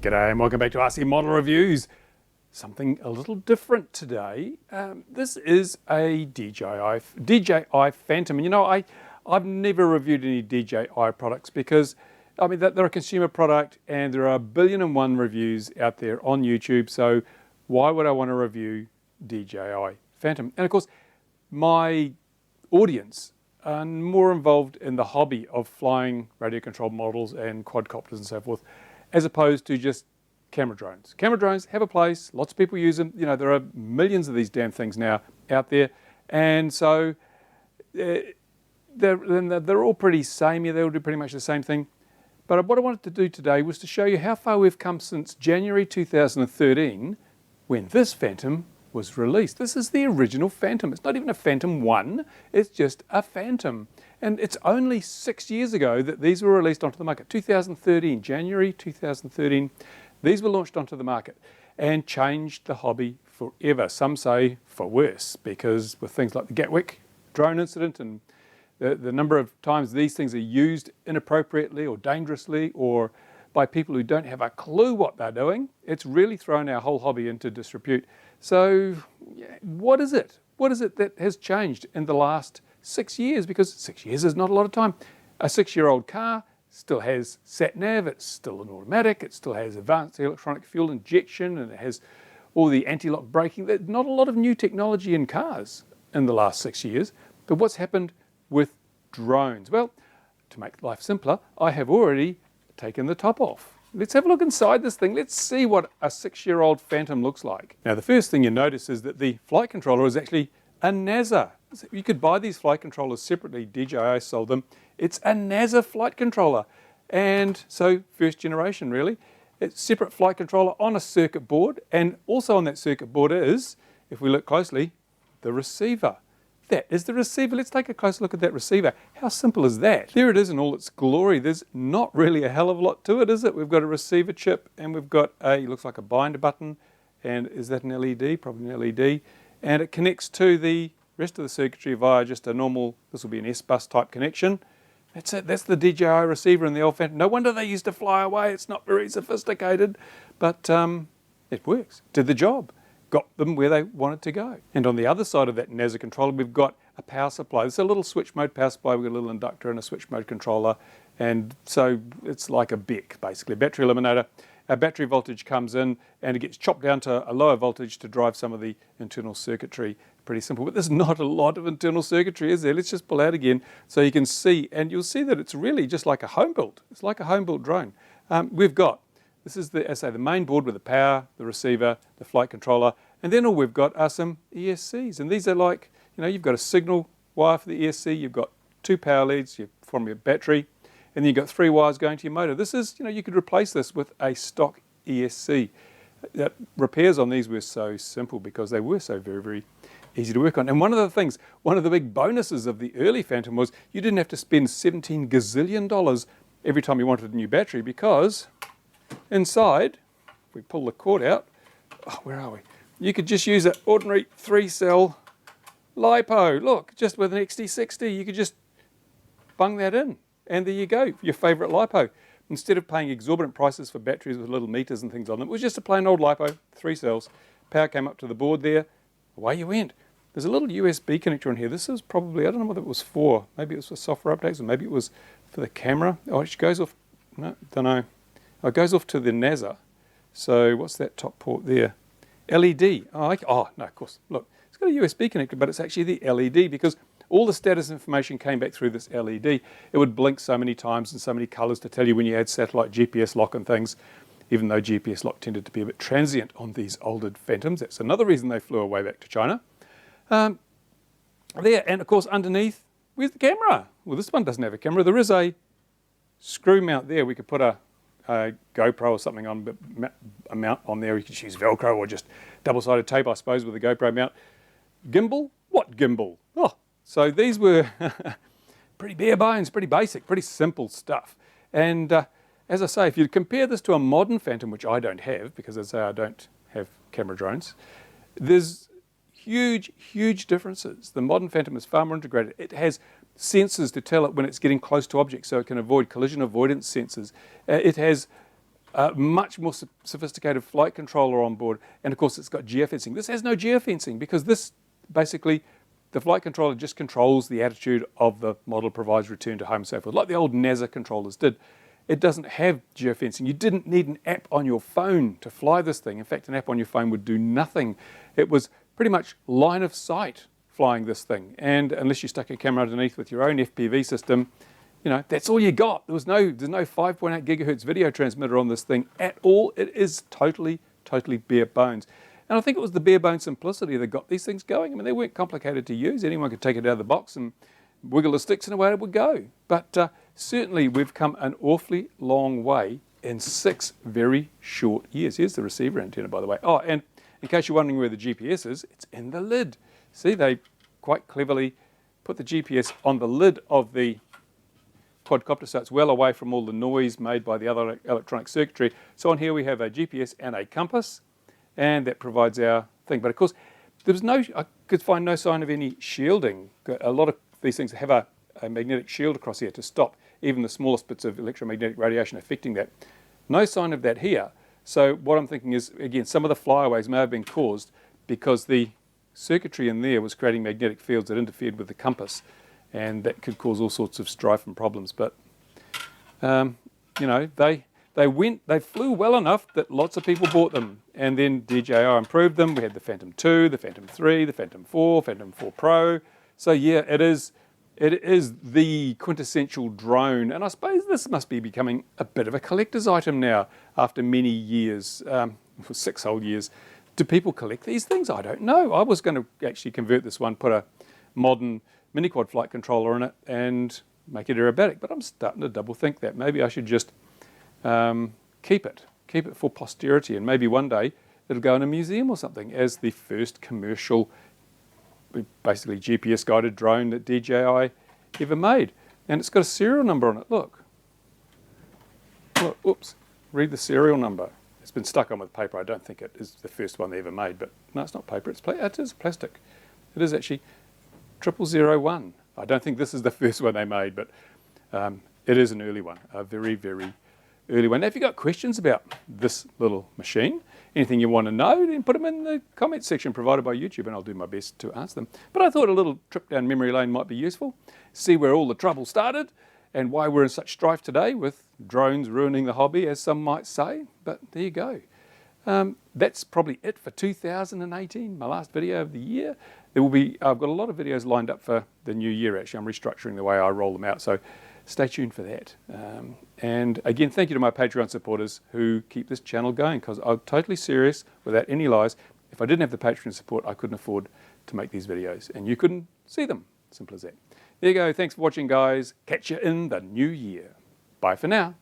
G'day and welcome back to RC Model Reviews. Something a little different today. This is a DJI Phantom. And you know, I've never reviewed any DJI products because, I mean, they're a consumer product and there are 1,000,001 reviews out there on YouTube. So why would I want to review DJI Phantom? And of course, my audience are more involved in the hobby of flying radio-controlled models and quadcopters and so forth, as opposed to just camera drones. Camera drones have a place, lots of people use them. You know, there are millions of these damn things now out there. And so they're all pretty samey, they all do pretty much the same thing. But what I wanted to do today was to show you how far we've come since January 2013, when this Phantom was released. This is the original Phantom. It's not even a Phantom 1, it's just a Phantom. And it's only 6 years ago that these were released onto the market. 2013, January 2013, these were launched onto the market and changed the hobby forever. Some say for worse, because with things like the Gatwick drone incident and the number of times these things are used inappropriately or dangerously or by people who don't have a clue what they're doing, it's really thrown our whole hobby into disrepute. So what is it? What is it that has changed in the last 6 years? Because 6 years is not a lot of time. A 6-year-old car still has sat-nav, it's still an automatic, it still has advanced electronic fuel injection, and it has all the anti-lock braking. There's not a lot of new technology in cars in the last 6 years. But what's happened with drones? Well, to make life simpler, I have already taken the top off. Let's have a look inside this thing. Let's see what a 6-year-old Phantom looks like. Now, the first thing you notice is that the flight controller is actually a NASA. You could buy these flight controllers separately. DJI sold them. It's a NASA flight controller. And so, first generation really. It's separate flight controller on a circuit board. And also on that circuit board is, if we look closely, the receiver. That is the receiver. Let's take a closer look at that receiver. How simple is that? There it is in all its glory. There's not really a hell of a lot to it, is it? We've got a receiver chip and we've got a, looks like a binder button. And is that an LED? Probably an LED. And it connects to the rest of the circuitry via just a normal, this will be an S-bus type connection. That's it. That's the DJI receiver in the old Phantom. No wonder they used to fly away. It's not very sophisticated, but it works. Did the job. Got them where they wanted to go. And on the other side of that NASA controller, we've got a power supply. It's a little switch mode power supply. We've got a little inductor and a switch mode controller. And so it's like a BEC, basically, a battery eliminator. Our battery voltage comes in and it gets chopped down to a lower voltage to drive some of the internal circuitry. Pretty simple, but there's not a lot of internal circuitry, is there? Let's just pull out again so you can see, and you'll see that it's really just like a home built. It's like a home built drone. We've got, this is the, as I say, the main board with the power, the receiver, the flight controller, and then all we've got are some ESCs. And these are like, you know, you've got a signal wire for the ESC, you've got 2 power leads from your battery, and then you've got 3 wires going to your motor. This is, you know, you could replace this with a stock ESC. Repairs on these were so simple because they were so very, very easy to work on. And one of the things, one of the big bonuses of the early Phantom was you didn't have to spend $17 gazillion every time you wanted a new battery, because inside, if we pull the cord out, oh, where are we? You could just use an ordinary 3-cell LiPo. Look, just with an XT60, you could just bung that in. And there you go, your favourite LiPo. Instead of paying exorbitant prices for batteries with little meters and things on them, it was just a plain old LiPo, 3 cells. Power came up to the board there, away you went. There's a little USB connector on here. This is probably, I don't know what it was for. Maybe it was for software updates, or maybe it was for the camera. Oh, it goes off, no, don't know. Oh, it goes off to the NASA. So what's that top port there? LED. Oh, no, of course. Look, it's got a USB connector, but it's actually the LED, because all the status information came back through this LED. It would blink so many times and so many colors to tell you when you had satellite GPS lock and things, even though GPS lock tended to be a bit transient on these older Phantoms. That's another reason they flew away back to China. There, and of course underneath, where's the camera? Well, this one doesn't have a camera. There is a screw mount there. We could put a GoPro or something on, a mount on there. You could use Velcro or just double-sided tape, I suppose, with a GoPro mount. Gimbal? What gimbal? Oh, so these were pretty bare bones, pretty basic, pretty simple stuff. And as I say, if you compare this to a modern Phantom, which I don't have, because as I say, I don't have camera drones, there's huge, huge differences. The modern Phantom is far more integrated. It has sensors to tell it when it's getting close to objects, so it can avoid collision avoidance sensors. It has a much more sophisticated flight controller on board, and of course it's got geofencing. This has no geofencing because this basically, the flight controller just controls the attitude of the model, provides return to home and so forth, like the old NASA controllers did. It doesn't have geofencing. You didn't need an app on your phone to fly this thing. In fact, an app on your phone would do nothing. It was pretty much line of sight flying this thing, and unless you stuck a camera underneath with your own FPV system, you know, that's all you got. There's no 5.8 gigahertz video transmitter on this thing at all. It is totally bare bones. And I think it was the bare bones simplicity that got these things going. I mean, they weren't complicated to use. Anyone could take it out of the box and wiggle the sticks and away it would go. But certainly we've come an awfully long way in 6 very short years. Here's the receiver antenna, by the way. Oh, and in case you're wondering where the GPS is, it's in the lid. See, they quite cleverly put the GPS on the lid of the quadcopter, so it's well away from all the noise made by the other electronic circuitry. So on here we have a GPS and a compass, and that provides our thing. But of course, I could find no sign of any shielding. A lot of these things have a magnetic shield across here to stop even the smallest bits of electromagnetic radiation affecting that. No sign of that here. So what I'm thinking is, again, some of the flyaways may have been caused because the circuitry in there was creating magnetic fields that interfered with the compass, and that could cause all sorts of strife and problems. But you know, they flew well enough that lots of people bought them, and then DJI improved them. We had the Phantom 2, the Phantom 3, the Phantom 4, Phantom 4 Pro. So yeah, it is the quintessential drone, and I suppose this must be becoming a bit of a collector's item now after many years, for 6 whole years. Do people collect these things? I don't know. I was going to actually convert this one, put a modern mini-quad flight controller in it and make it aerobatic, but I'm starting to double think that maybe I should just keep it for posterity, and maybe one day it'll go in a museum or something as the first commercial, basically GPS guided drone that DJI ever made. And it's got a serial number on it. Look, oops, read the serial number. It's been stuck on with paper. I don't think it is the first one they ever made, but no, it's not paper, it is plastic. It is actually 0001. I don't think this is the first one they made, but it is an early one, a very, very early one. Now, if you've got questions about this little machine, anything you want to know, then put them in the comments section provided by YouTube, and I'll do my best to answer them. But I thought a little trip down memory lane might be useful, see where all the trouble started, and why we're in such strife today with drones ruining the hobby, as some might say. But there you go. That's probably it for 2018, my last video of the year. I've got a lot of videos lined up for the new year, actually. I'm restructuring the way I roll them out, so stay tuned for that. And again, thank you to my Patreon supporters who keep this channel going, because I'm totally serious, without any lies. If I didn't have the Patreon support, I couldn't afford to make these videos, and you couldn't see them. Simple as that. There you go. Thanks for watching, guys. Catch you in the new year. Bye for now.